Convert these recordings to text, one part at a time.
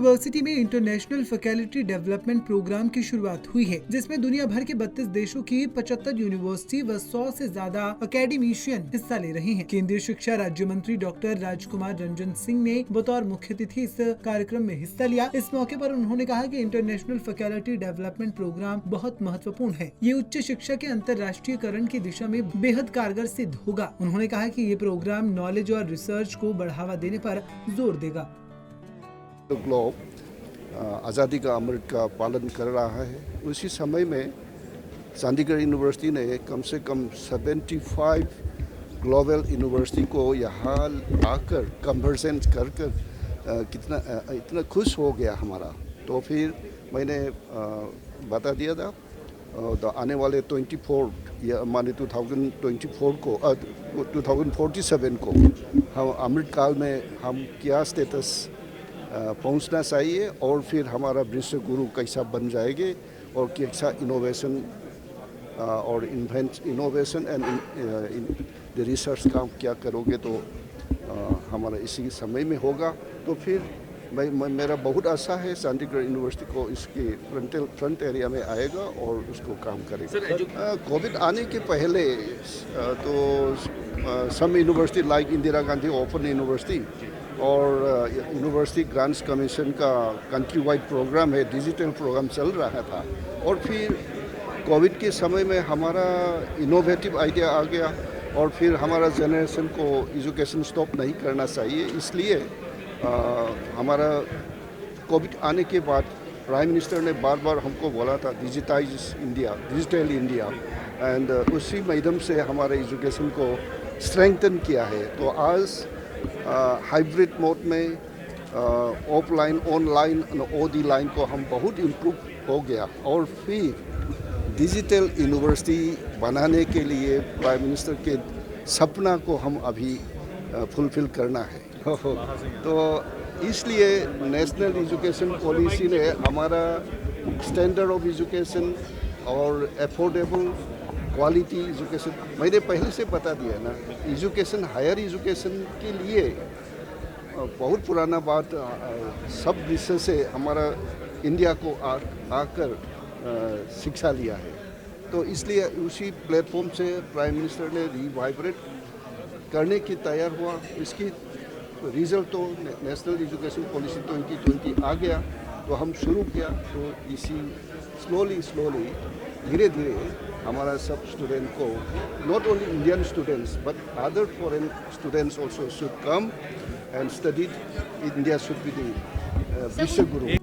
University में international faculty development programme की शुरुआत हुई है, जिसमें दुनिया भर के 32 देशों की 75 यूनिवर्सिटी व 100 से ज्यादा अकेडमिशियन हिस्सा ले रहे हैं। केंद्रीय शिक्षा राज्य मंत्री डॉक्टर राजकुमार रंजन सिंह ने बतौर मुख्य अतिथि इस कार्यक्रम में हिस्सा लिया। इस मौके पर उन्होंने कहा कि इंटरनेशनल फैकल्टी डेवलपमेंट प्रोग्राम बहुत महत्वपूर्ण है। ये उच्च शिक्षा के अंतर्राष्ट्रीयकरण की दिशा में बेहद कारगर सिद्ध होगा। उन्होंने कहा कि ये प्रोग्राम नॉलेज और रिसर्च को बढ़ावा देने पर जोर देगा। आज़ादी का अमृत का पालन कर रहा है। उसी समय में चंडीगढ़ यूनिवर्सिटी ने कम से कम 75 ग्लोबल यूनिवर्सिटी को यहाँ आकर कन्वर्जन कर कितना इतना खुश हो गया हमारा। तो फिर मैंने बता दिया था तो आने वाले 24 या माने 2024 को 2047 को हम अमृत काल में हम क्या स्टेटस पहुंचना चाहिए और फिर हमारा विश्व गुरु कैसा बन जाएंगे और कैसा इनोवेशन और इनोवेशन एंड रिसर्च काम क्या करोगे तो हमारा इसी समय में होगा। तो फिर मेरा बहुत आशा है चंडीगढ़ यूनिवर्सिटी को इसके फ्रंट एरिया में आएगा और उसको काम करेगा। कोविड आने के पहले तो some university like Indira Gandhi open university और यूनिवर्सिटी ग्रांट्स कमीशन का कंट्री वाइड प्रोग्राम है, डिजिटल प्रोग्राम चल रहा था। और फिर कोविड के समय में हमारा इनोवेटिव आइडिया आ गया और फिर हमारा जनरेशन को एजुकेशन स्टॉप नहीं करना चाहिए। इसलिए हमारा कोविड आने के बाद प्राइम मिनिस्टर ने बार बार हमको बोला था digitise India, digital India, and उसी माध्यम से हमारे एजुकेशन को स्ट्रेंथन किया है। तो आज हाइब्रिड मोड में ऑफलाइन ऑनलाइन ओडी लाइन को हम बहुत इम्प्रूव हो गया और फिर डिजिटल यूनिवर्सिटी बनाने के लिए प्राइम मिनिस्टर के सपना को हम अभी फुलफिल करना है। तो इसलिए नेशनल एजुकेशन पॉलिसी ने हमारा स्टैंडर्ड ऑफ एजुकेशन और एफोर्डेबल क्वालिटी एजुकेशन मैंने पहले से बता दिया ना। एजुकेशन हायर एजुकेशन के लिए बहुत पुराना बात सब विषय से हमारा इंडिया को आकर शिक्षा लिया है। तो इसलिए उसी प्लेटफॉर्म से प्राइम मिनिस्टर ने रिवाइब्रेट करने की तैयार हुआ। इसकी रिजल्ट तो नेशनल एजुकेशन पॉलिसी 2020 आ गया तो हम शुरू किया। तो इसी स्लोली धीरे धीरे हमारा सब स्टूडेंट को not only Indian students but other foreign students also should come and study. India should be the विश्व गुरु।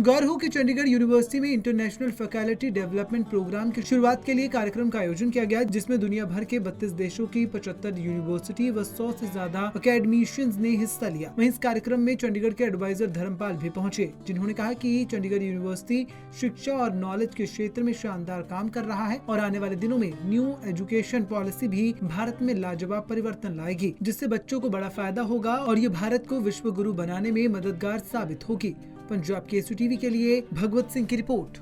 गौर हो कि चंडीगढ़ यूनिवर्सिटी में इंटरनेशनल फैकल्टी डेवलपमेंट प्रोग्राम की शुरुआत के लिए कार्यक्रम का आयोजन किया गया, जिसमें दुनिया भर के 32 देशों की 75 यूनिवर्सिटी व 100 से ज्यादा अकेडमिशियंस ने हिस्सा लिया। वहीं इस कार्यक्रम में चंडीगढ़ के एडवाइजर धर्मपाल भी पहुंचे, जिन्होंने कहा कि चंडीगढ़ यूनिवर्सिटी शिक्षा और नॉलेज के क्षेत्र में शानदार काम कर रहा है और आने वाले दिनों में न्यू एजुकेशन पॉलिसी भी भारत में लाजवाब परिवर्तन लाएगी, जिससे बच्चों को बड़ा फायदा होगा और ये भारत को विश्व गुरु बनाने में मददगार साबित होगी। पंजाब केसरी टीवी के लिए भगवत सिंह की रिपोर्ट।